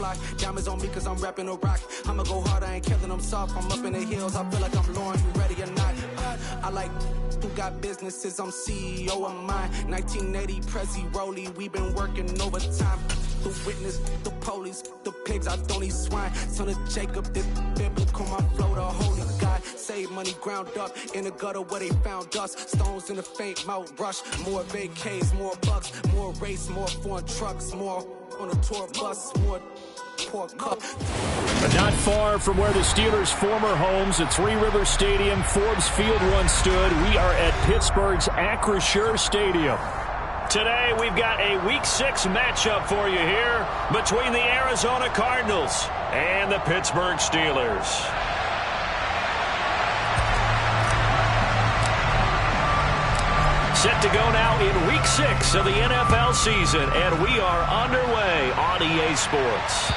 fly. Diamonds on me cause I'm rapping a rock. I'ma go hard, I ain't killing them soft. I'm up in the hills, I feel like I'm Lauren, you ready or not? I like who got businesses, I'm CEO of mine. 1980 Prezi Rolly, we been working overtime. The witness, the police, the pigs, I don't eat swine. Son of Jacob, this biblical, my flow, the holy God. Save money ground up in the gutter where they found us. Stones in the faint mouth rush. More vacays, more bucks, more race, more foreign trucks, more on a tour bus, more poor cup. But not far from where the Steelers' former homes at Three Rivers Stadium, Forbes Field once stood, we are at Pittsburgh's Acrisure Stadium. Today, we've got a Week 6 matchup for you here between the Arizona Cardinals and the Pittsburgh Steelers. Set to go now in Week 6 of the NFL season, and we are underway on EA Sports.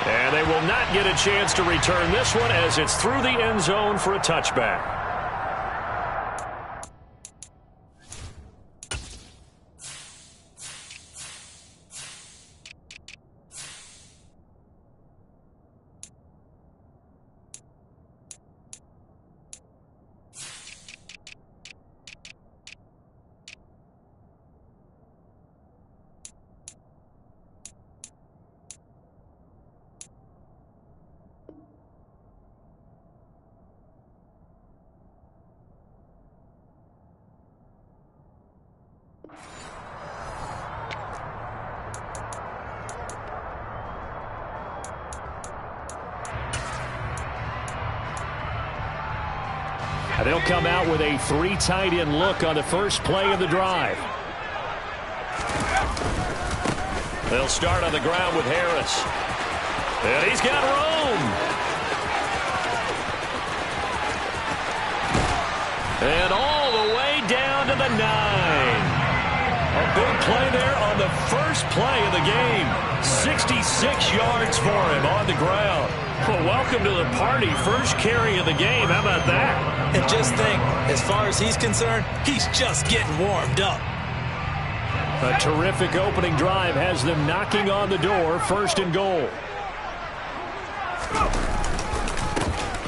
And they will not get a chance to return this one as it's through the end zone for a touchback. They'll come out with a 3 tight end look on the first play of the drive. They'll start on the ground with Harris. And he's got room. And all the way down to the 9. A big play there on the first play of the game. 66 yards for him on the ground. Well, welcome to the party. First carry of the game. How about that? And just think, as far as he's concerned, he's just getting warmed up. A terrific opening drive has them knocking on the door. First and goal.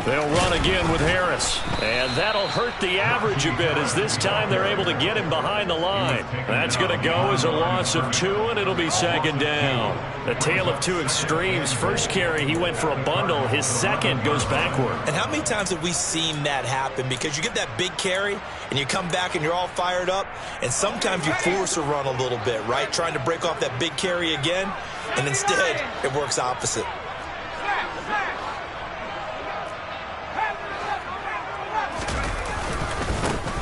They'll run again with Harris. And that'll hurt the average a bit as this time they're able to get him behind the line. That's going to go as a loss of 2, and it'll be second down. A tale of two extremes. First carry, he went for a bundle. His second goes backward. And how many times have we seen that happen? Because you get that big carry, and you come back and you're all fired up, and sometimes you force a run a little bit, right? Trying to break off that big carry again, and instead it works opposite.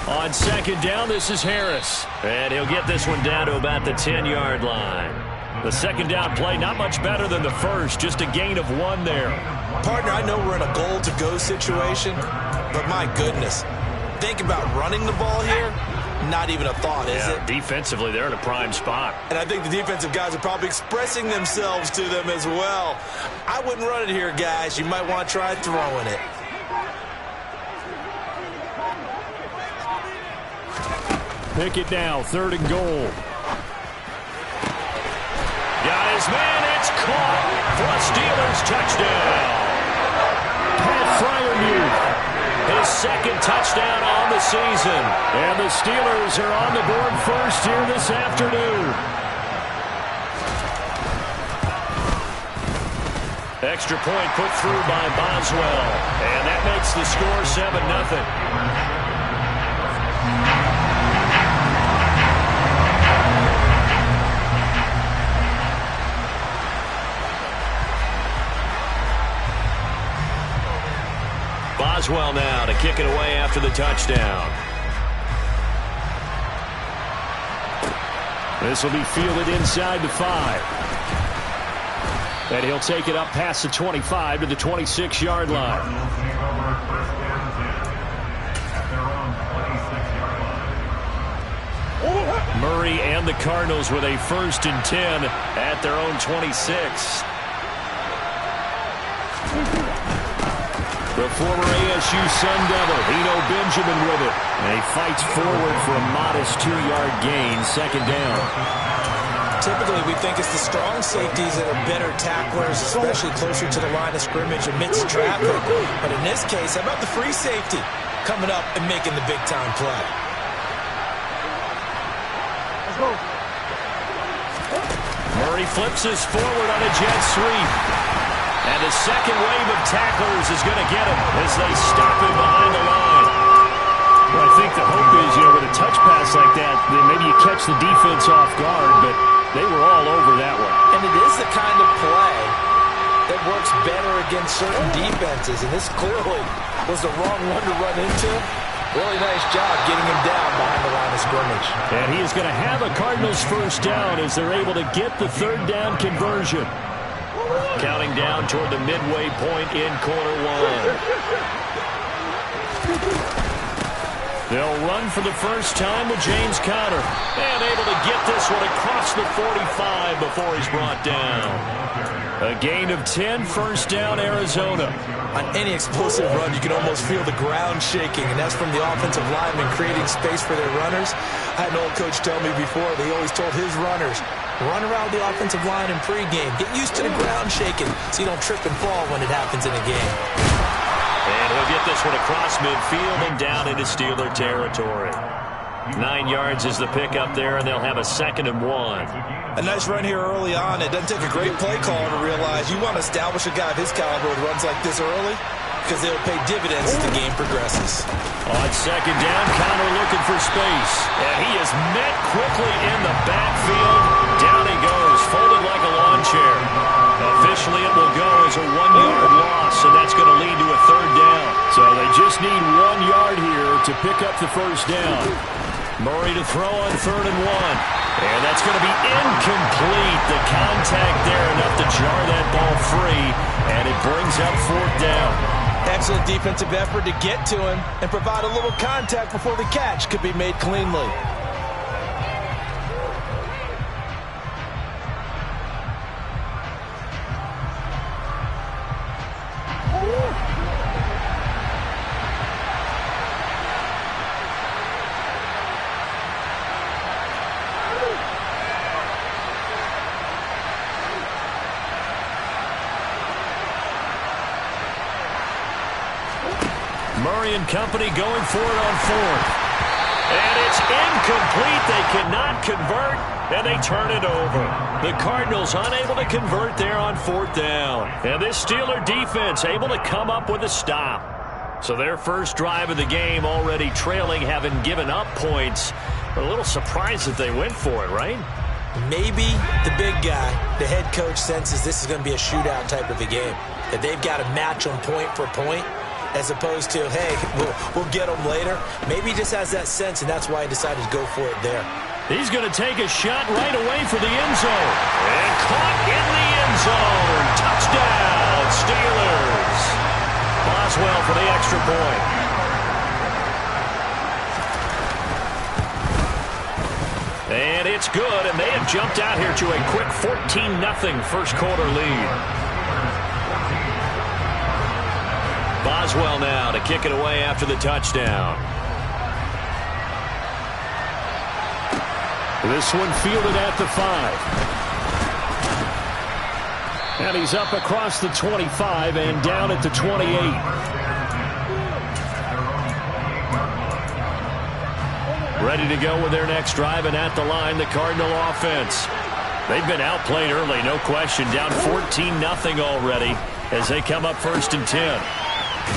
On second down, this is Harris. And he'll get this one down to about the 10-yard line. The second down play, not much better than the first, just a gain of 1 there. Partner, I know we're in a goal-to-go situation, but my goodness, think about running the ball here. Not even a thought, is it? Defensively, they're in a prime spot. And I think the defensive guys are probably expressing themselves to them as well. I wouldn't run it here, guys. You might want to try throwing it. Pick it now, 3rd and goal. Got his man, it's caught for a Steelers touchdown. Pat Freiermuth, his second touchdown on the season. And the Steelers are on the board first here this afternoon. Extra point put through by Boswell. And that makes the score 7-0. Boswell now to kick it away after the touchdown. This will be fielded inside the 5. And he'll take it up past the 25 to the 26-yard line. Murray and the Cardinals with a 1st and 10 at their own 26. The former ASU Sun Devil, Eno Benjamin with it. And he fights forward for a modest 2-yard gain, second down. Typically, we think it's the strong safeties that are better tacklers, especially closer to the line of scrimmage amidst traffic. But in this case, how about the free safety coming up and making the big-time play? Let's go. Murray flips us forward on a jet sweep. And the second wave of tacklers is going to get him as they stop him behind the line. Well, I think the hope is, with a touch pass like that, then maybe you catch the defense off guard, but they were all over that one. And it is the kind of play that works better against certain defenses, and this clearly was the wrong one to run into. Really nice job getting him down behind the line of scrimmage. And he is going to have a Cardinals first down as they're able to get the third down conversion. Counting down toward the midway point in quarter one. They'll run for the first time with James Conner. And able to get this one across the 45 before he's brought down. A gain of 10, first down, Arizona. On any explosive run, you can almost feel the ground shaking, and that's from the offensive linemen creating space for their runners. I had an old coach tell me before, they always told his runners, run around the offensive line in pregame. Get used to the ground shaking so you don't trip and fall when it happens in a game. And he'll get this one across midfield and down into Steeler territory. 9 yards is the pickup there, and they'll have a 2nd and 1. A nice run here early on. It doesn't take a great play caller to realize you want to establish a guy of his caliber with runs like this early because they'll pay dividends as the game progresses. On 2nd down, Conner looking for space. And he is met quickly in the backfield. Down he goes, folded like a lawn chair. Officially, it will go as a 1-yard loss, and that's going to lead to a 3rd down. So they just need 1 yard here to pick up the first down. Murray to throw on 3rd and 1. And that's going to be incomplete. The contact there enough to jar that ball free, and it brings up 4th down. Excellent defensive effort to get to him and provide a little contact before the catch could be made cleanly. Murray and company going for it on 4th. And it's incomplete. They cannot convert, and they turn it over. The Cardinals unable to convert there on 4th down. And this Steeler defense able to come up with a stop. So their first drive of the game already trailing, having given up points. But a little surprised that they went for it, right? Maybe the big guy, the head coach, senses this is going to be a shootout type of a game. That they've got to match them point for point, as opposed to, hey, we'll get them later. Maybe he just has that sense, and that's why he decided to go for it there. He's going to take a shot right away for the end zone. And caught in the end zone. Touchdown, Steelers. Boswell for the extra point. And it's good, and they have jumped out here to a quick 14-0 first quarter lead. Boswell now to kick it away after the touchdown. This one fielded at the 5. And he's up across the 25 and down at the 28. Ready to go with their next drive, and at the line, the Cardinal offense. They've been outplayed early, no question. Down 14-0 already as they come up 1st and 10.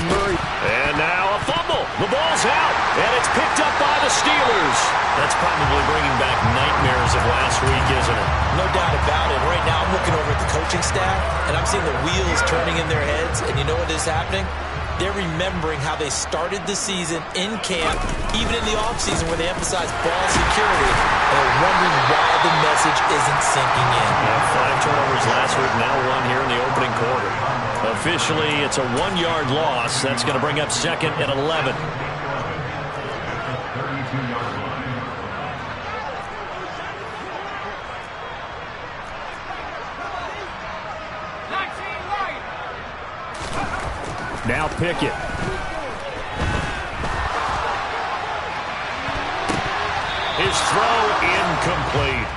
Murray. And now a fumble. The ball's out, and it's picked up by the Steelers. That's probably bringing back nightmares of last week, isn't it? No doubt about it. Right now I'm looking over at the coaching staff, and I'm seeing the wheels turning in their heads, and you know what is happening? They're remembering how they started the season in camp, even in the offseason where they emphasized ball security, and they're wondering why the message isn't sinking in. 5 turnovers last week, now 1 here in the opening quarter. Officially, it's a 1-yard loss. That's going to bring up 2nd and 11. Now Pickett. His throw incomplete.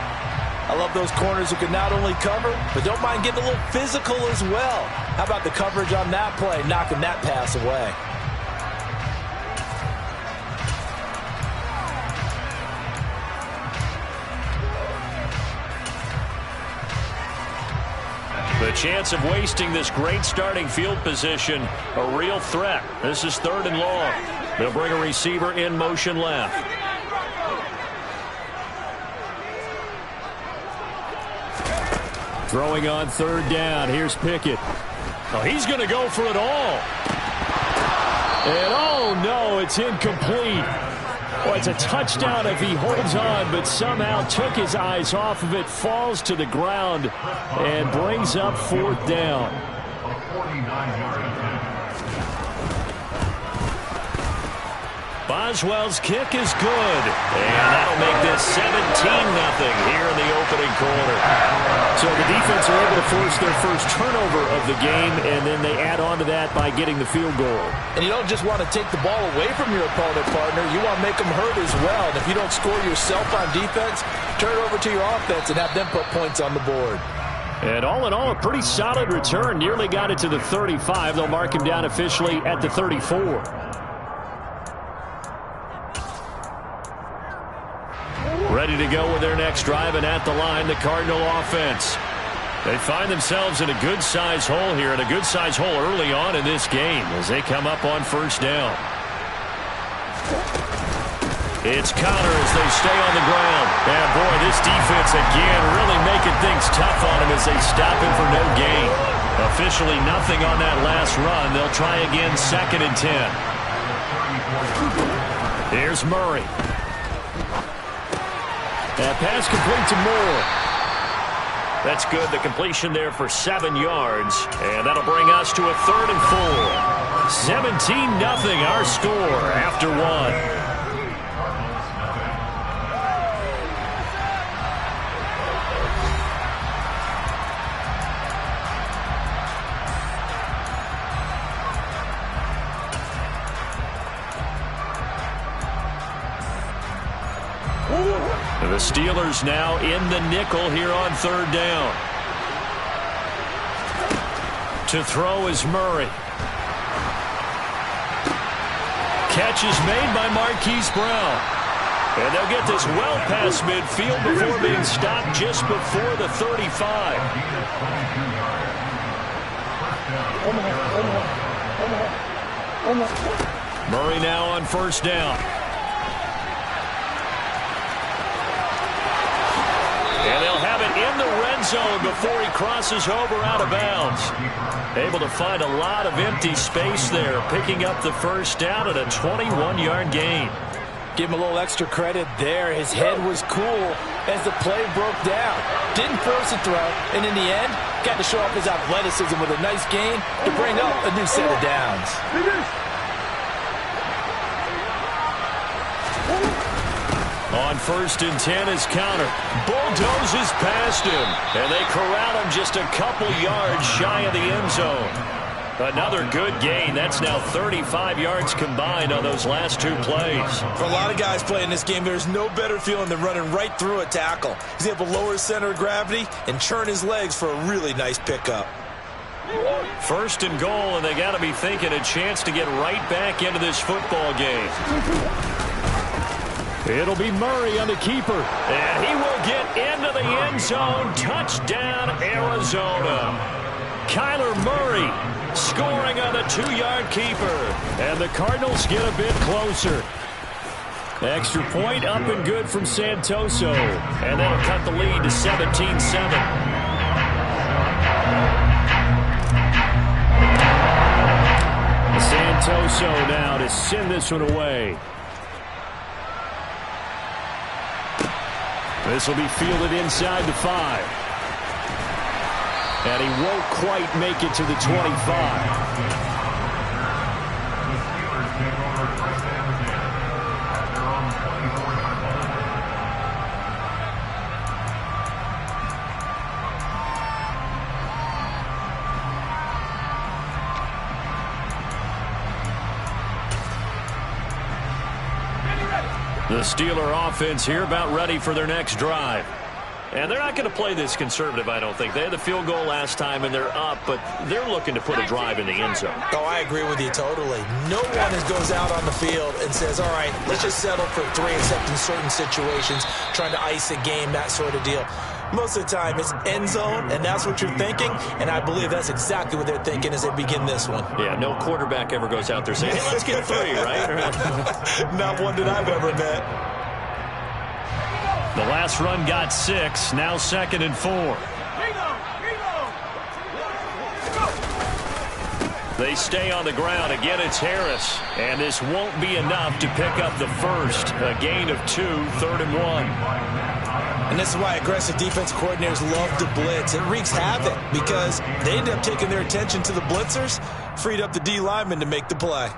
I love those corners who can not only cover, but don't mind getting a little physical as well. How about the coverage on that play, knocking that pass away? The chance of wasting this great starting field position, a real threat. This is 3rd and long. They'll bring a receiver in motion left. Throwing on 3rd down. Here's Pickett. Oh, he's going to go for it all. And oh no, it's incomplete. Well, it's a touchdown if he holds on, but somehow took his eyes off of it, falls to the ground, and brings up 4th down. Boswell's kick is good, and that'll make this 17-0 here in the opening quarter. So the defense are able to force their first turnover of the game, and then they add on to that by getting the field goal. And you don't just want to take the ball away from your opponent, partner. You want to make them hurt as well. And if you don't score yourself on defense, turn it over to your offense and have them put points on the board. And all in all, a pretty solid return. Nearly got it to the 35. They'll mark him down officially at the 34. Ready to go with their next drive, and at the line, the Cardinal offense. They find themselves in a good-sized hole here, and a good-sized hole early on in this game as they come up on 1st down. It's Connor as they stay on the ground. And boy, this defense again really making things tough on him as they stop him for no gain. Officially nothing on that last run. They'll try again 2nd and 10. Here's Murray. That pass complete to Moore. That's good. The completion there for 7 yards. And that'll bring us to a 3rd and 4. 17-0 our score after 1. The Steelers now in the nickel here on 3rd down. To throw is Murray. Catch is made by Marquise Brown. And they'll get this well past midfield before being stopped just before the 35. Murray now on 1st down. And they'll have it in the red zone before he crosses over out of bounds. Able to find a lot of empty space there, picking up the 1st down at a 21-yard gain. Give him a little extra credit there. His head was cool as the play broke down. Didn't force a throw, and in the end, got to show off his athleticism with a nice gain to bring up a new set of downs. On 1st and 10 is Connor. Bulldozes past him, and they corral him just a couple yards shy of the end zone. Another good gain. That's now 35 yards combined on those last 2 plays. For a lot of guys playing this game, there's no better feeling than running right through a tackle. He's able to lower his center of gravity and churn his legs for a really nice pickup. 1st and goal, and they got to be thinking a chance to get right back into this football game. It'll be Murray on the keeper, and he will get into the end zone. Touchdown, Arizona. Kyler Murray scoring on a 2-yard keeper, and the Cardinals get a bit closer. Extra point up and good from Santoso, and that'll cut the lead to 17-7. Santoso now to send this one away. This will be fielded inside the 5. And he won't quite make it to the 25. The Steeler offense here about ready for their next drive. And they're not going to play this conservative, I don't think. They had the field goal last time, and they're up, but they're looking to put a drive in the end zone. Oh, I agree with you totally. No one goes out on the field and says, all right, let's just settle for 3 except in certain situations, trying to ice a game, that sort of deal. Most of the time, it's end zone, and that's what you're thinking, and I believe that's exactly what they're thinking as they begin this one. Yeah, no quarterback ever goes out there saying, hey, let's get 3, right? Not one that I've ever met. The last run got 6, now 2nd and 4. They stay on the ground. Again, it's Harris. And this won't be enough to pick up the first. A gain of 2, 3rd and 1. And this is why aggressive defense coordinators love to blitz. It wreaks havoc because they end up taking their attention to the blitzers, freed up the D lineman to make the play.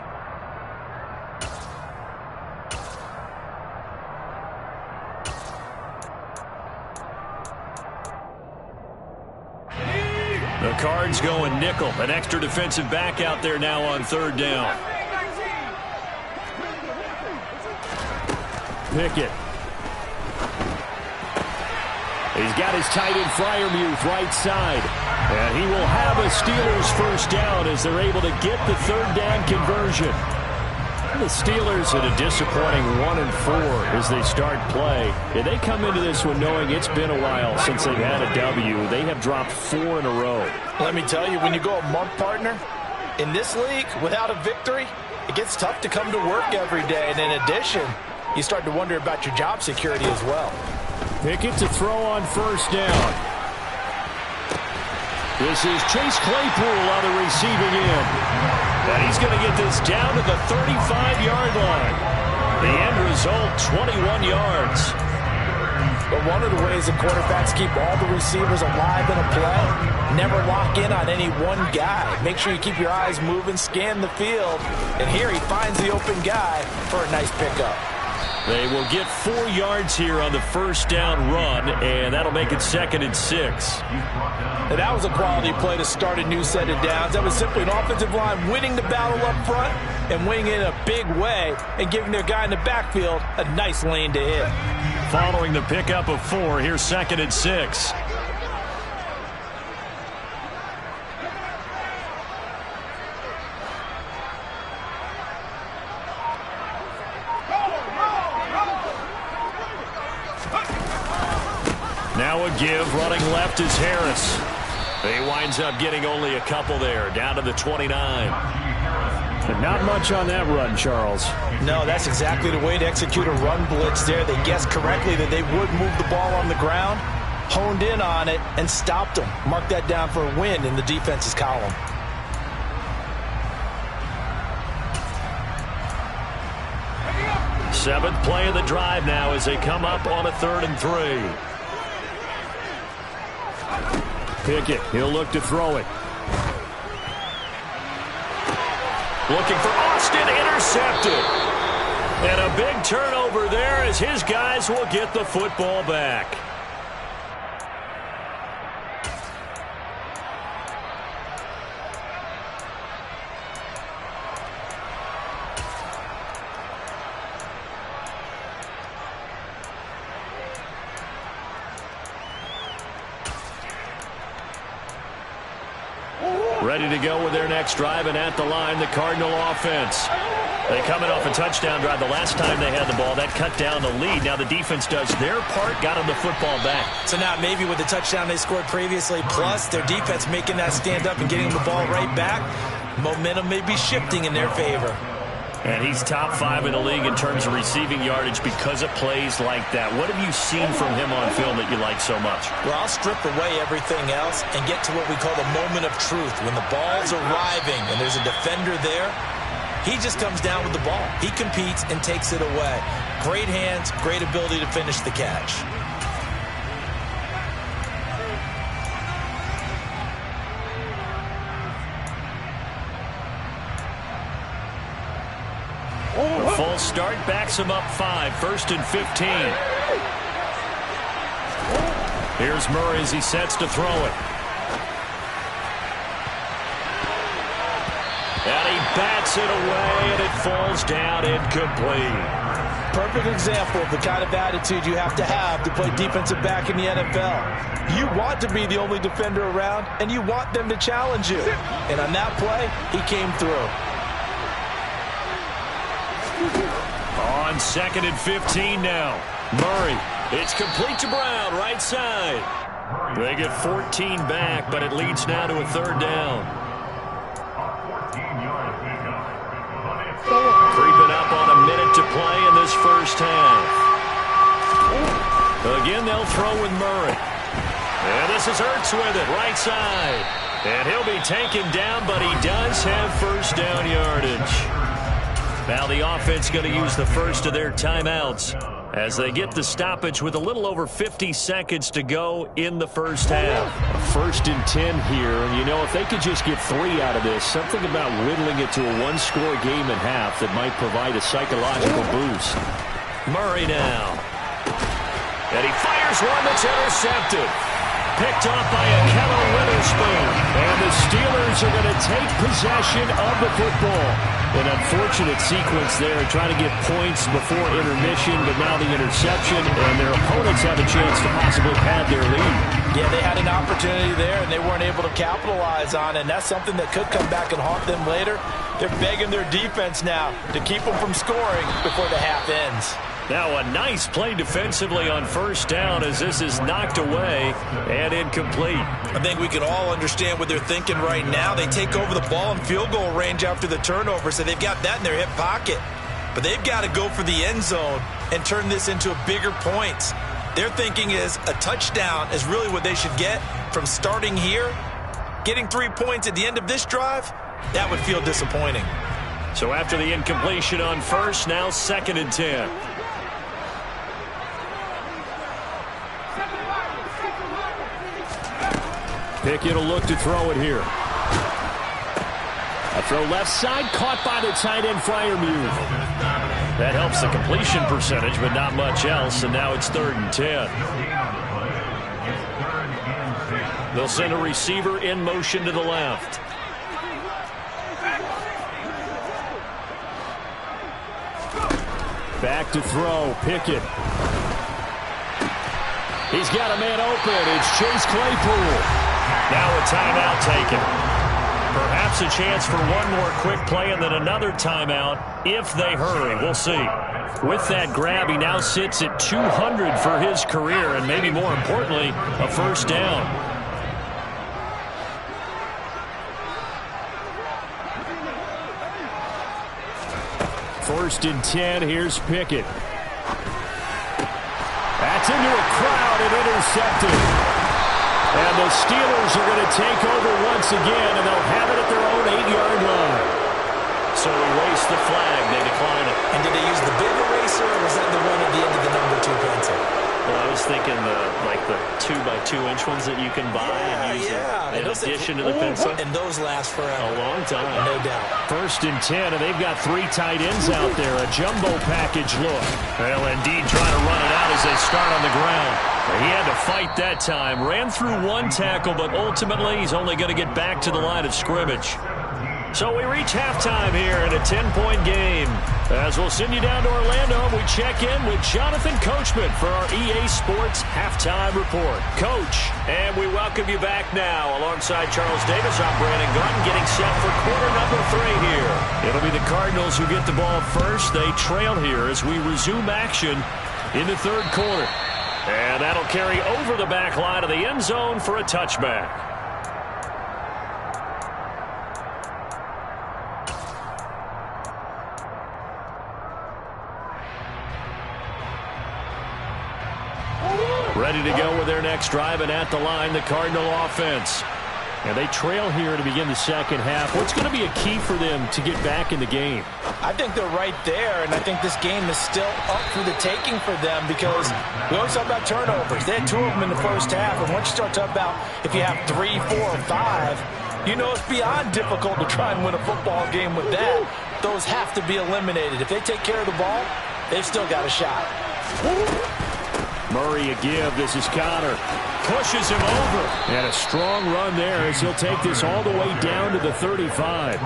The Cards going nickel. An extra defensive back out there now on 3rd down. Pickett. He's got his tight end Freiermuth right side. And he will have a Steelers first down as they're able to get the 3rd down conversion. The Steelers at a disappointing 1-4 as they start play. And they come into this one knowing it's been a while since they've had a W. They have dropped 4 in a row. Let me tell you, when you go a month partner in this league without a victory, it gets tough to come to work every day. And in addition, you start to wonder about your job security as well. Pickett to throw on 1st down. This is Chase Claypool on the receiving end. And he's going to get this down to the 35-yard line. The end result, 21 yards. But one of the ways that quarterbacks keep all the receivers alive in a play, never lock in on any one guy. Make sure you keep your eyes moving, scan the field. And here he finds the open guy for a nice pickup. They will get 4 yards here on the 1st down run, and that'll make it 2nd and 6. And that was a quality play to start a new set of downs. That was simply an offensive line winning the battle up front and winning in a big way and giving their guy in the backfield a nice lane to hit. Following the pickup of 4, here's 2nd and 6. Now a give, running left is Harris. He winds up getting only a couple there, down to the 29. And not much on that run, Charles. No, that's exactly the way to execute a run blitz there. They guessed correctly that they would move the ball on the ground, honed in on it, and stopped them. Mark that down for a win in the defense's column. Seventh play of the drive now as they come up on a 3rd and 3. Pickett, he'll look to throw it. Looking for Austin, intercepted. And a big turnover there as his guys will get the football back. Ready to go with their next drive, and at the line, the Cardinal offense. They coming off a touchdown drive the last time they had the ball. That cut down the lead. Now the defense does their part, got them the football back. So now maybe with the touchdown they scored previously, plus their defense making that stand up and getting the ball right back, momentum may be shifting in their favor. And he's top 5 in the league in terms of receiving yardage because of plays like that. What have you seen from him on film that you like so much? Well, I'll strip away everything else and get to what we call the moment of truth. When the ball's arriving and there's a defender there, he just comes down with the ball. He competes and takes it away. Great hands, great ability to finish the catch. Full start backs him up 5, 1st and 15. Here's Murray as he sets to throw it. And he bats it away, and it falls down incomplete. perfect example of the kind of attitude you have to play defensive back in the NFL. You want to be the only defender around, and you want them to challenge you. And on that play, he came through. On 2nd and 15 now. Murray. It's complete to Brown, right side. They get 14 back, but it leads now to a 3rd down. Creeping up on a minute to play in this first half. Again, they'll throw with Murray. And this is Ertz with it, right side. And he'll be taken down, but he does have first down yardage. Now the offense going to use the first of their timeouts as they get the stoppage with a little over 50 seconds to go in the first half. 1st and 10 here, and you know, if they could just get 3 out of this, something about whittling it to a 1-score game at half that might provide a psychological boost. Murray now. And he fires one that's intercepted. Picked off by a Keller Witherspoon. And the Steelers are going to take possession of the football. An unfortunate sequence there, trying to get points before intermission, but now the interception, and their opponents have a chance to possibly pad their lead. Yeah, they had an opportunity there, and they weren't able to capitalize on it, and that's something that could come back and haunt them later. They're begging their defense now to keep them from scoring before the half ends. Now a nice play defensively on 1st down as this is knocked away and incomplete. I think we can all understand what they're thinking right now. They take over the ball in field goal range after the turnover, so they've got that in their hip pocket. But they've got to go for the end zone and turn this into a bigger point. Their thinking is a touchdown is really what they should get from starting here. Getting 3 points at the end of this drive, that would feel disappointing. So after the incompletion on 1st, now 2nd and 10. Pickett will look to throw it here. A throw left side, caught by the tight end Freiermuth. That helps the completion percentage, but not much else, and now it's 3rd and 10. They'll send a receiver in motion to the left. Back to throw, Pickett. He's got a man open. It's Chase Claypool. Now a timeout taken. Perhaps a chance for one more quick play and then another timeout if they hurry. We'll see. With that grab, he now sits at 200 for his career and maybe more importantly, a 1st down. First and 10, here's Pickett. That's into a crowd and intercepted. And the Steelers are going to take over once again, and they'll have it at their own 8-yard line. So erase the flag. They decline it. And did they use the big eraser, or was that the one at the end of the number 2 pencil? Well, I was thinking the 2x2-inch ones that you can buy and use in addition to the pencil. And those last forever. A long time. No doubt. 1st and 10, and they've got 3 tight ends out there. A jumbo package look. Well, indeed, trying to run it out as they start on the ground. He had to fight that time. Ran through 1 tackle, but ultimately he's only going to get back to the line of scrimmage. So we reach halftime here in a 10-point game. As we'll send you down to Orlando, we check in with Jonathan Coachman for our EA Sports Halftime Report. Coach, and we welcome you back now. Alongside Charles Davis, I'm Brandon Gunn, getting set for quarter number 3 here. It'll be the Cardinals who get the ball first. They trail here as we resume action in the 3rd quarter. And that'll carry over the back line of the end zone for a touchback. Ready to go with their next drive, and at the line, the Cardinal offense. And they trail here to begin the second half. What's going to be a key for them to get back in the game? I think they're right there, and I think this game is still up for the taking for them because we always talk about turnovers. They had 2 of them in the first half, and once you start talking about if you have 3, 4, or 5, you know it's beyond difficult to try and win a football game with that. Those have to be eliminated. If they take care of the ball, they've still got a shot. Murray a give. This is Connor. Pushes him over. And a strong run there as he'll take this all the way down to the 35.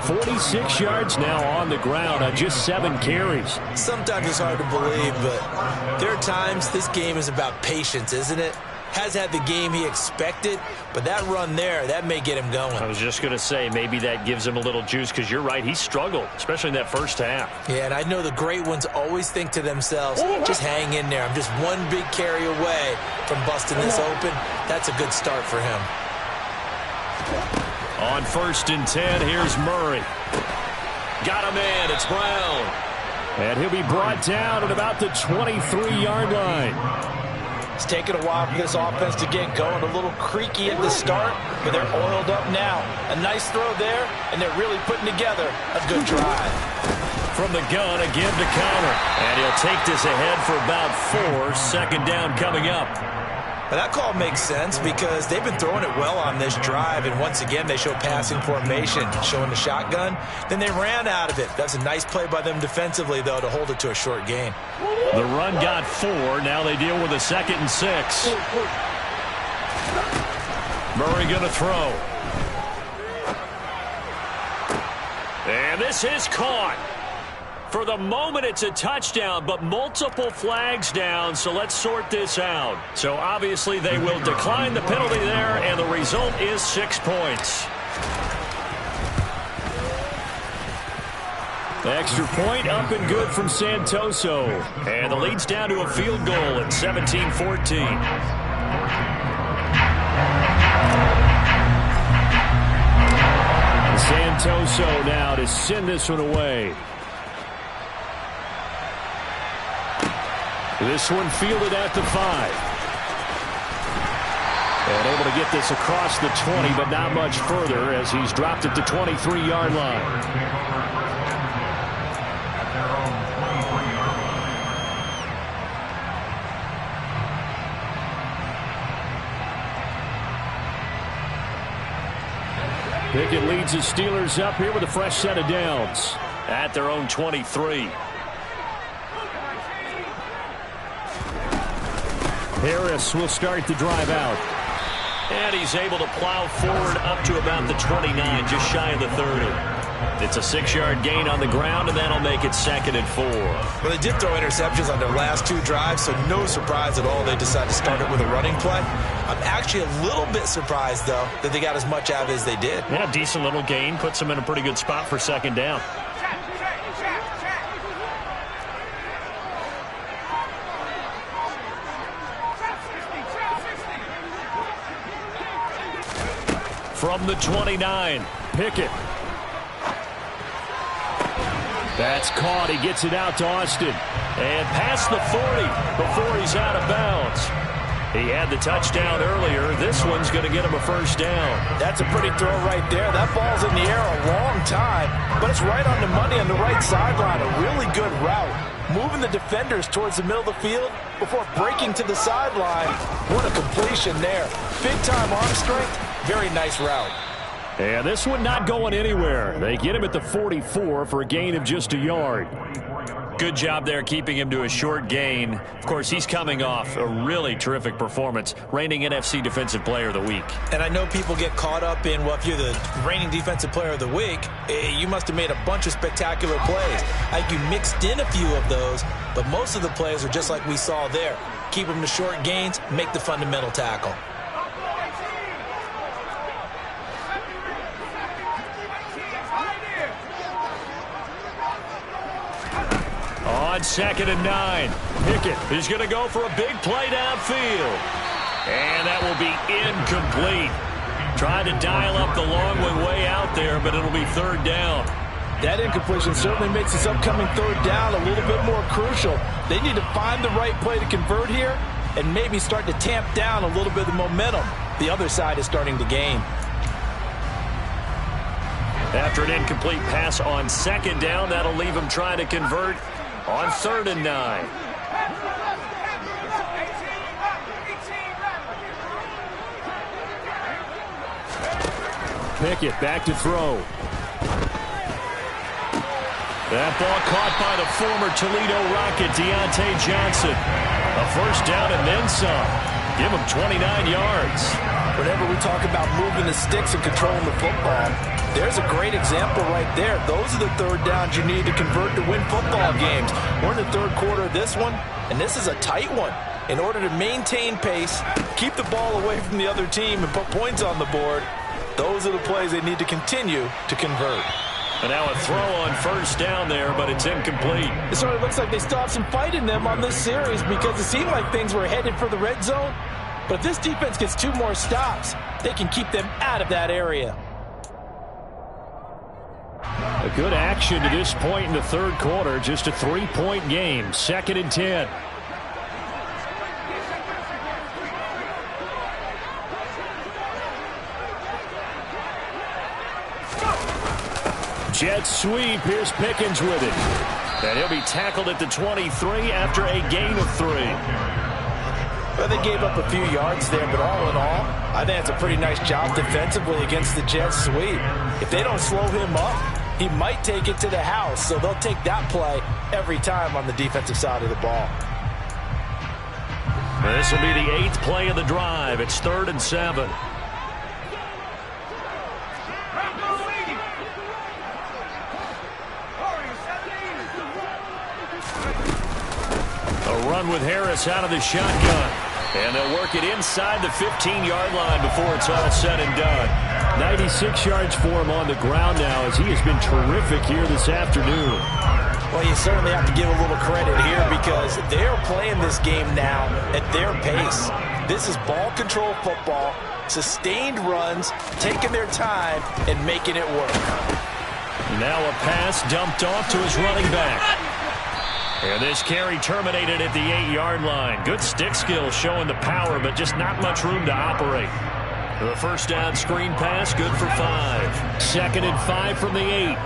46 yards now on the ground on just 7 carries. Sometimes it's hard to believe, but there are times this game is about patience, isn't it? Has had the game he expected, but that run there, that may get him going. I was just going to say, maybe that gives him a little juice, because you're right, he struggled, especially in that first half. Yeah, and I know the great ones always think to themselves, just hang in there. I'm just one big carry away from busting this open. That's a good start for him. On 1st and 10, here's Murray. Got a man, it's Brown. And he'll be brought down at about the 23-yard line. It's taken a while for this offense to get going. A little creaky at the start, but they're oiled up now. A nice throw there, and they're really putting together a good drive. From the gun, a give to Connor. And he'll take this ahead for about 4. 2nd down coming up. Now that call makes sense because they've been throwing it well on this drive, and once again they show passing formation, showing the shotgun. Then they ran out of it. That's a nice play by them defensively, though, to hold it to a short gain. The run got 4. Now they deal with a 2nd and 6. Murray going to throw. And this is caught. For the moment, it's a touchdown, but multiple flags down, so let's sort this out. So obviously they will decline the penalty there, and the result is 6 points. The extra point up and good from Santoso. And the lead's down to a field goal at 17-14. Santoso now to send this one away. This one fielded at the 5. And able to get this across the 20, but not much further as he's dropped at the 23-yard line. Pickett leads the Steelers up here with a fresh set of downs at their own 23. Harris will start the drive out. And he's able to plow forward up to about the 29, just shy of the 30. It's a 6-yard gain on the ground, and that'll make it 2nd and 4. Well, they did throw interceptions on their last 2 drives, so no surprise at all they decided to start it with a running play. I'm actually a little bit surprised, though, that they got as much out of it as they did. Yeah, decent little gain. Puts them in a pretty good spot for 2nd down. From the 29, Pickett. That's caught. He gets it out to Austin. And past the 40 before he's out of bounds. He had the touchdown earlier. This one's going to get him a 1st down. That's a pretty throw right there. That ball's in the air a long time, but it's right on the money on the right sideline. A really good route. Moving the defenders towards the middle of the field before breaking to the sideline. What a completion there. Big-time arm strength. Very nice route. And this one not going anywhere. They get him at the 44 for a gain of just a yard. Good job there keeping him to a short gain. Of course, he's coming off a really terrific performance, reigning NFC Defensive Player of the Week. And I know people get caught up in, well, if you're the reigning Defensive Player of the Week, you must have made a bunch of spectacular plays. I think you mixed in a few of those, but most of the plays are just like we saw there. Keep them to short gains, make the fundamental tackle. On 2nd and 9, Pickett is going to go for a big play downfield. And that will be incomplete. Tried to dial up the long way out there, but it'll be 3rd down. That incompletion certainly makes this upcoming 3rd down a little bit more crucial. They need to find the right play to convert here and maybe start to tamp down a little bit of the momentum. The other side is starting to gain. After an incomplete pass on 2nd down, that'll leave him trying to convert on 3rd and 9. Pickett back to throw. That ball caught by the former Toledo Rocket, Deontay Johnson. A first down and then some. Give him 29 yards. Whenever we talk about moving the sticks and controlling the football, there's a great example right there. Those are the third downs you need to convert to win football games. We're in the third quarter of this one, and this is a tight one. In order to maintain pace, keep the ball away from the other team, and put points on the board, those are the plays they need to continue to convert. And now a throw on first down there, but it's incomplete. It sort of looks like they still have some fight in them on this series because it seemed like things were headed for the red zone. But if this defense gets 2 more stops, they can keep them out of that area. A good action to this point in the third quarter. Just a 3-point game. 2nd and 10. Jet sweep. Here's Pickens with it. And he'll be tackled at the 23 after a gain of 3. Well, they gave up a few yards there, but all in all, I think it's a pretty nice job defensively against the Jet sweep. If they don't slow him up, he might take it to the house, so they'll take that play every time on the defensive side of the ball. This will be the 8th play of the drive. It's 3rd and 7. A run with Harris out of the shotgun. And they'll work it inside the 15-yard line before it's all said and done. 96 yards for him on the ground now as he has been terrific here this afternoon. Well, you certainly have to give a little credit here because they're playing this game now at their pace. This is ball control football, sustained runs, taking their time and making it work. Now a pass dumped off to his running back. And this carry terminated at the 8-yard line. Good stick skill showing the power, but just not much room to operate. The first down screen pass, good for 5. 2nd and 5 from the 8.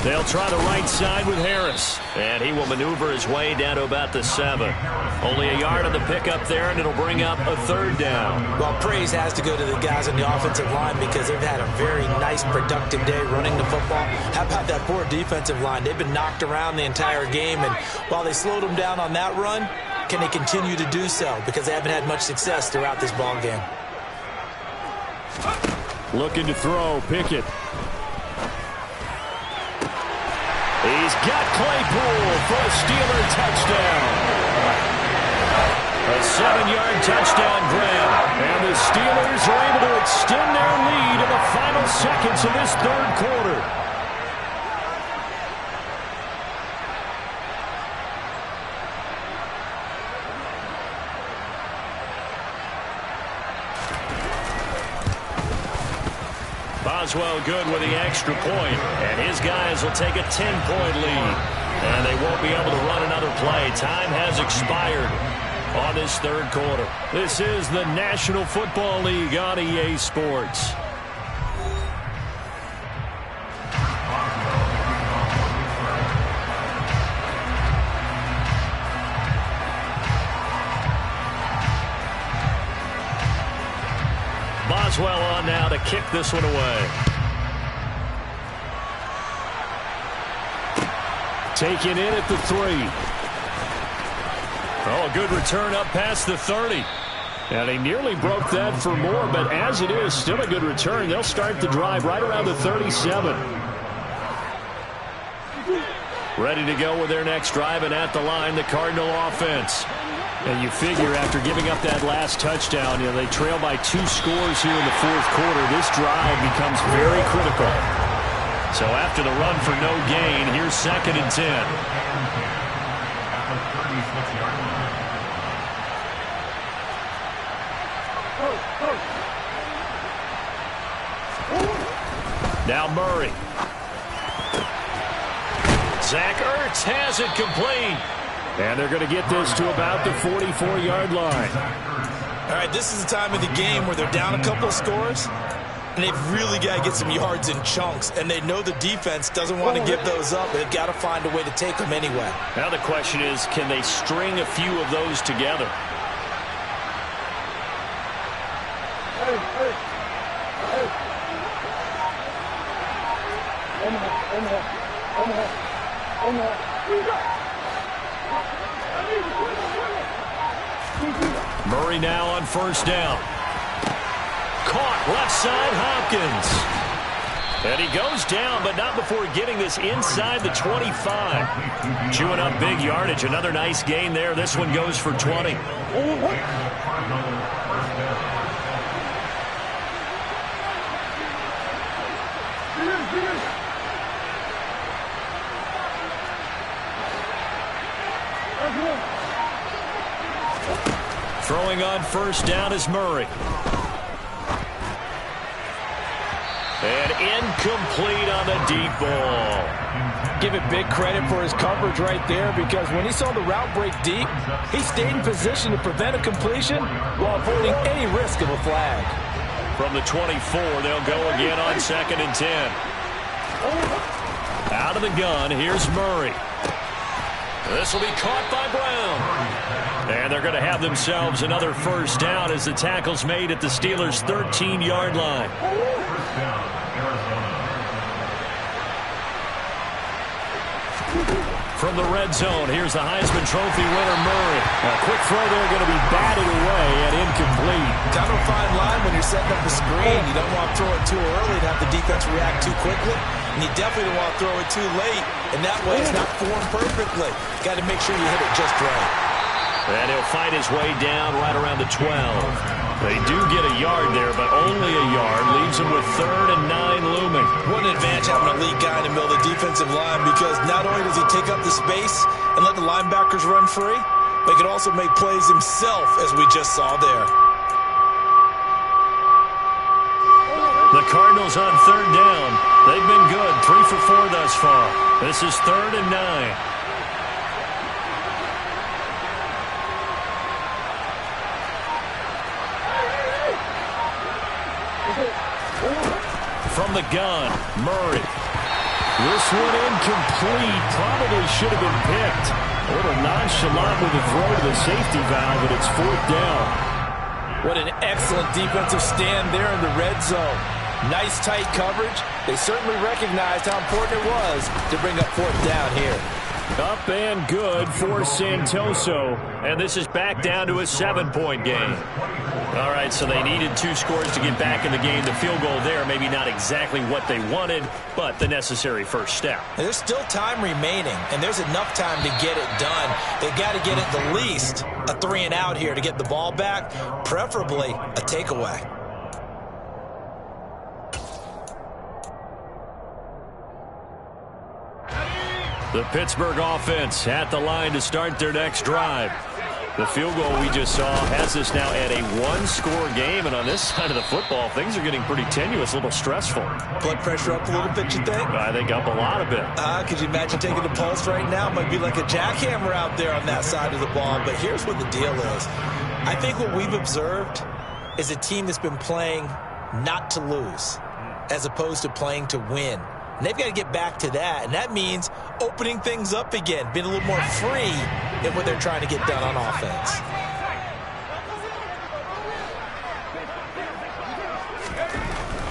They'll try the right side with Harris. And he will maneuver his way down to about the 7. Only a yard on the pickup there, and it'll bring up a 3rd down. Well, praise has to go to the guys on the offensive line because they've had a very nice, productive day running the football. How about that poor defensive line? They've been knocked around the entire game, and while they slowed them down on that run, can they continue to do so? Because they haven't had much success throughout this ball game. Looking to throw, Pickett. He's got Claypool for a Steeler touchdown. A 7-yard touchdown grab. And the Steelers are able to extend their lead in the final seconds of this third quarter. Boswell good with the extra point, and his guys will take a 10-point lead. And they won't be able to run another play. Time has expired on this third quarter. This is the National Football League on EA Sports. Boswell on now to kick this one away. Taken in at the 3. Oh, a good return up past the 30. And he nearly broke that for more, but as it is, still a good return. They'll start the drive right around the 37. Ready to go with their next drive, and at the line, the Cardinal offense. And you figure after giving up that last touchdown, they trail by 2 scores here in the fourth quarter. This drive becomes very critical. So after the run for no gain, here's 2nd and 10. Now Murray. Zach Ertz has it complete. And they're going to get this to about the 44-yard line. All right, this is the time of the game where they're down a couple of scores. And they've really got to get some yards in chunks, and they know the defense doesn't want to give those up. They've got to find a way to take them anyway. Now the question is, can they string a few of those together? Murray now on first down. Caught left side, Hopkins. And he goes down, but not before getting this inside the 25. Chewing up big yardage. Another nice gain there. This one goes for 20. Throwing on first down is Murray. And incomplete on the deep ball. Give it big credit for his coverage right there, because when he saw the route break deep, he stayed in position to prevent a completion while avoiding any risk of a flag. From the 24, they'll go again on 2nd and 10. Out of the gun, here's Murray. This will be caught by Brown. And they're going to have themselves another first down as the tackle's made at the Steelers' 13-yard line. From the red zone, here's the Heisman Trophy winner, Murray. A quick throw there going to be batted away and incomplete. Kind of a fine line when you're setting up a screen. You don't want to throw it too early and have the defense react too quickly. And you definitely don't want to throw it too late. And that way it's not formed perfectly. Got to make sure you hit it just right. And he'll fight his way down right around the 12. They do get a yard there, but only a yard. Leaves them with 3rd and 9 looming. What an advantage having a lead guy in the middle of the defensive line, because not only does he take up the space and let the linebackers run free, but he can also make plays himself, as we just saw there. The Cardinals on 3rd down. They've been good, 3 for 4 thus far. This is 3rd and 9. From the gun, Murray. This one incomplete. Probably should have been picked. A little nonchalant with the throw to the safety valve, but it's 4th down. What an excellent defensive stand there in the red zone. Nice tight coverage. They certainly recognized how important it was to bring up 4th down here. Up and good for Santoso. And this is back down to a 7-point game. All right, so they needed 2 scores to get back in the game. The field goal there, maybe not exactly what they wanted, but the necessary first step. And there's still time remaining, and there's enough time to get it done. They've got to get at the least a 3 and out here to get the ball back, preferably a takeaway. The Pittsburgh offense at the line to start their next drive. The field goal we just saw has us now at a 1-score game, and on this side of the football, things are getting pretty tenuous, a little stressful. Blood pressure up a little bit, you think? I think up a lot of it. Could you imagine taking the pulse right now? Might be like a jackhammer out there on that side of the ball, but here's what the deal is. I think what we've observed is a team that's been playing not to lose as opposed to playing to win. And they've got to get back to that, and that means opening things up again, being a little more free in what they're trying to get done on offense.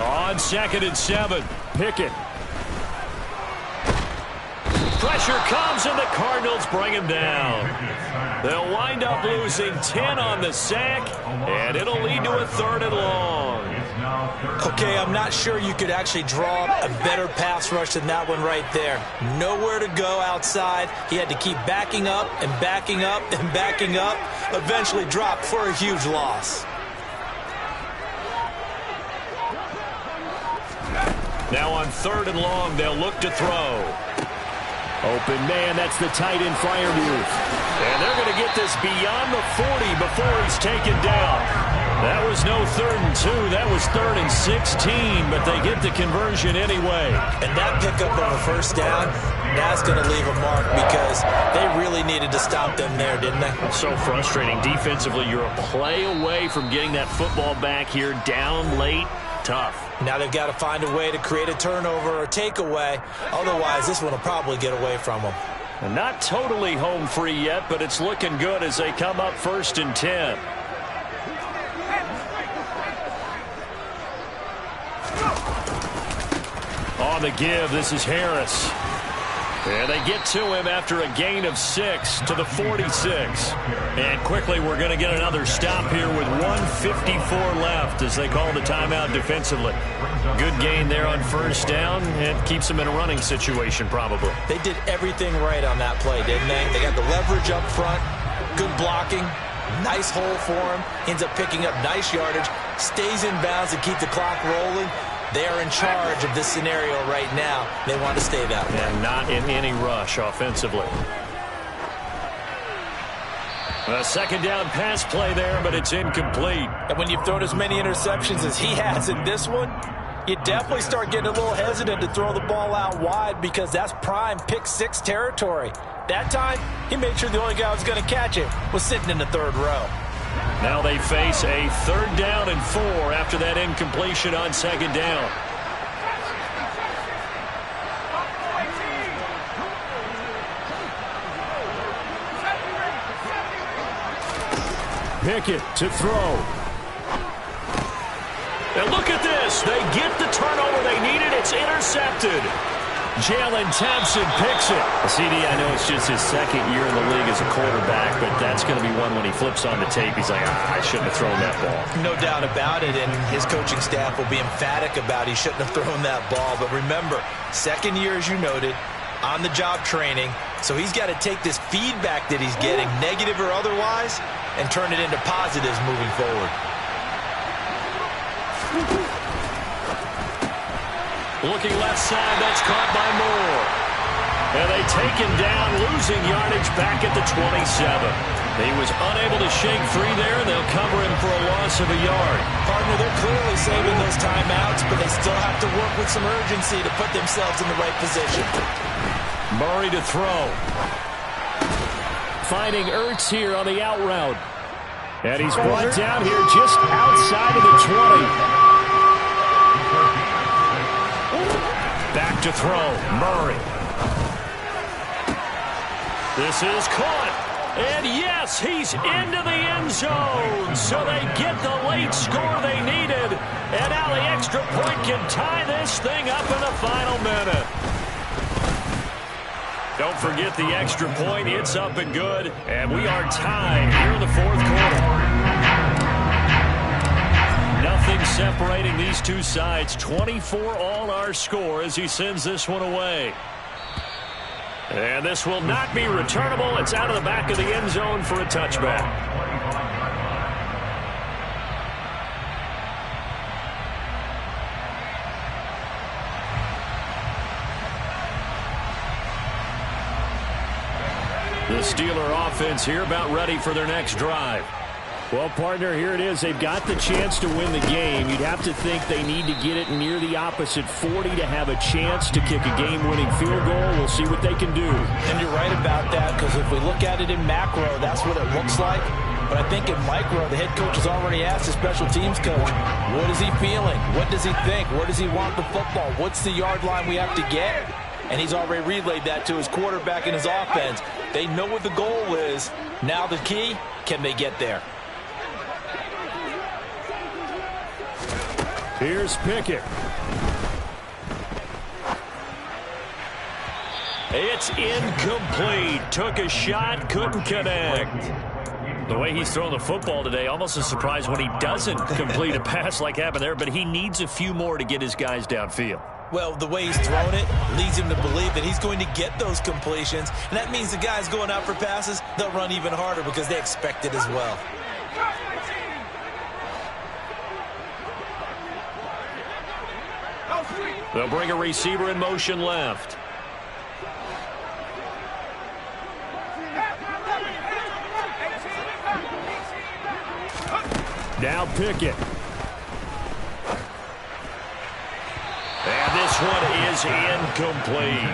On 2nd and 7, Pickett. Pressure comes, and the Cardinals bring him down. They'll wind up losing 10 on the sack, and it'll lead to a 3rd and long. Okay, I'm not sure you could actually draw a better pass rush than that one right there. Nowhere to go outside. He had to keep backing up and backing up and backing up. Eventually dropped for a huge loss. Now on 3rd and long, they'll look to throw. Open man, that's the tight end flyer move. And they're going to get this beyond the 40 before he's taken down. That was no 3rd and 2. That was 3rd and 16, but they get the conversion anyway. And that pickup of a first down, that's going to leave a mark, because they really needed to stop them there, didn't they? So frustrating. Defensively, you're a play away from getting that football back here, down late. Tough. Now they've got to find a way to create a turnover or takeaway. Otherwise, this one will probably get away from them. And not totally home free yet, but it's looking good as they come up 1st and 10. On the give, this is Harris. And they get to him after a gain of 6 to the 46. And quickly, we're going to get another stop here with 1:54 left as they call the timeout defensively. Good gain there on 1st down. It keeps them in a running situation, probably. They did everything right on that play, didn't they? They got the leverage up front, good blocking, nice hole for him, ends up picking up nice yardage, stays in bounds to keep the clock rolling. They are in charge of this scenario right now. They want to stay that way. And not in any rush offensively. A 2nd down pass play there, but it's incomplete. And when you've thrown as many interceptions as he has in this one, you definitely start getting a little hesitant to throw the ball out wide because that's prime pick 6 territory. That time, he made sure the only guy who was going to catch it was sitting in the 3rd row. Now they face a 3rd down and 4 after that incompletion on 2nd down. Pickett to throw. And look at this. They get the turnover they needed. It's intercepted. Jalen Thompson picks it. CD, I know it's just his 2nd year in the league as a quarterback, but that's going to be one when he flips on the tape. He's like, I shouldn't have thrown that ball. No doubt about it, and his coaching staff will be emphatic about he shouldn't have thrown that ball. But remember, 2nd year, as you noted, on-the-job training, so he's got to take this feedback that he's getting, negative or otherwise, and turn it into positives moving forward. Looking left side, that's caught by Moore. And they take him down, losing yardage back at the 27. He was unable to shake free there, and they'll cover him for a loss of a yard. Partner, they're clearly saving those timeouts, but they still have to work with some urgency to put themselves in the right position. Murray to throw. Finding Ertz here on the out route. And he's brought down here just outside of the 20. Back to throw, Murray. This is caught. And yes, he's into the end zone. So they get the late score they needed. And now the extra point can tie this thing up in the final minute. Don't forget the extra point. It's up and good. And we are tied here in the 4th quarter. Nothing separating these two sides. 24 all our score as he sends this one away. And this will not be returnable. It's out of the back of the end zone for a touchback. The Steeler offense here about ready for their next drive. Well, partner, here it is. They've got the chance to win the game. You'd have to think they need to get it near the opposite 40 to have a chance to kick a game-winning field goal. We'll see what they can do. And you're right about that, because if we look at it in macro, that's what it looks like. But I think in micro, the head coach has already asked the special teams coach, what is he feeling? What does he think? Where does he want the football? What's the yard line we have to get? And he's already relayed that to his quarterback and his offense. They know what the goal is. Now the key, can they get there? Here's Pickett. It's incomplete. Took a shot, couldn't connect. The way he's throwing the football today, almost a surprise when he doesn't complete a pass like happened there, but he needs a few more to get his guys downfield. Well, the way he's thrown it leads him to believe that he's going to get those completions, and that means the guys going out for passes, they'll run even harder because they expect it as well. They'll bring a receiver in motion left. Now Pickett. And this one is incomplete.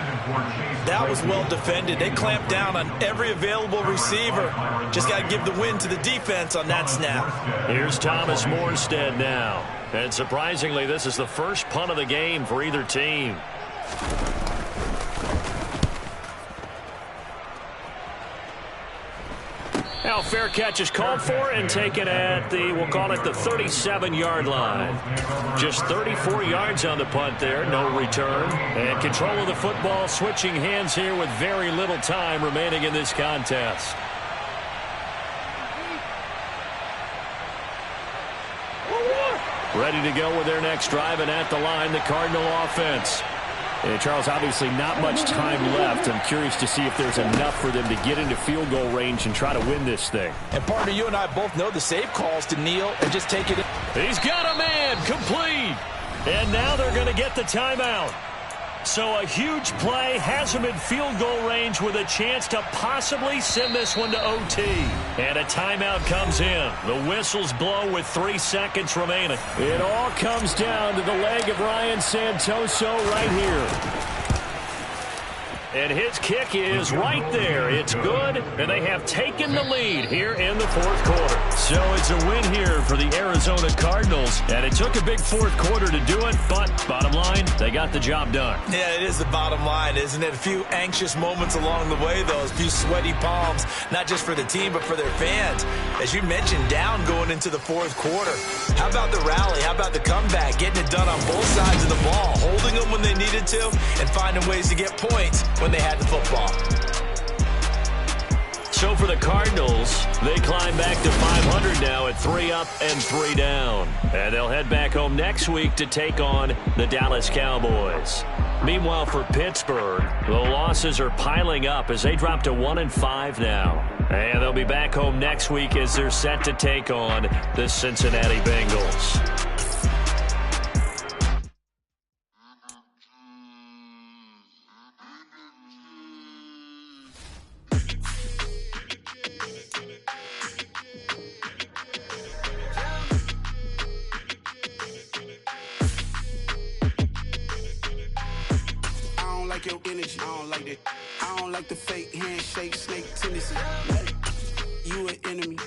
That was well defended. They clamped down on every available receiver. Just got to give the win to the defense on that snap. Here's Thomas Morstead now. And surprisingly, this is the first punt of the game for either team. Now fair catch is called for and taken at the, we'll call it the 37-yard line. Just 34 yards on the punt there, no return. And control of the football switching hands here with very little time remaining in this contest. Ready to go with their next drive, and at the line, the Cardinal offense. And Charles, obviously not much time left. I'm curious to see if there's enough for them to get into field goal range and try to win this thing. And partner, you and I both know the save calls to kneel and just take it in. He's got a man, complete. And now they're going to get the timeout. So a huge play has him in field goal range with a chance to possibly send this one to OT. And a timeout comes in. The whistles blow with 3 seconds remaining. It all comes down to the leg of Ryan Santoso right here. And his kick is right there. It's good, and they have taken the lead here in the fourth quarter. So it's a win here for the Arizona Cardinals, and it took a big fourth quarter to do it, but bottom line, they got the job done. Yeah, it is the bottom line, isn't it? A few anxious moments along the way, though, a few sweaty palms, not just for the team, but for their fans. As you mentioned, down going into the fourth quarter. How about the rally? How about the comeback? Getting it done on both sides of the ball, holding them when they needed to, and finding ways to get points when they had the football. So for the Cardinals, they climb back to 500 now at 3 up and 3 down. And they'll head back home next week to take on the Dallas Cowboys. Meanwhile, for Pittsburgh, the losses are piling up as they drop to 1-5 now. And they'll be back home next week as they're set to take on the Cincinnati Bengals. Your energy, I don't like that. I don't like the fake handshake, snake tendency. You an enemy.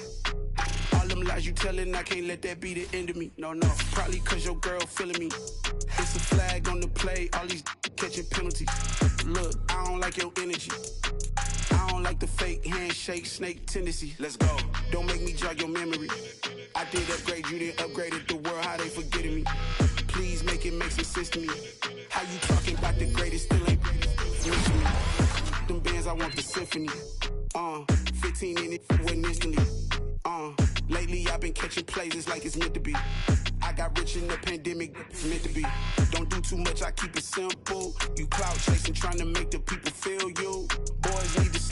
All them lies you telling, I can't let that be the end of me. No, probably cause your girl feeling me. It's a flag on the play, all these catching penalties. Look, I don't like your energy. I don't like the fake handshake, snake tendency. Let's go. Don't make me jog your memory. I did upgrade, you didn't upgrade it. The world, how they forgetting me. Please make it make some sense to me. How you talking about the greatest, still ain't greatest to me. Them bands, I want the symphony. 15 in it, wasn't instantly. Lately I've been catching plays, it's like it's meant to be. I got rich in the pandemic, it's meant to be. Don't do too much, I keep it simple. You clout chasing, trying to make the people feel you. Boys need to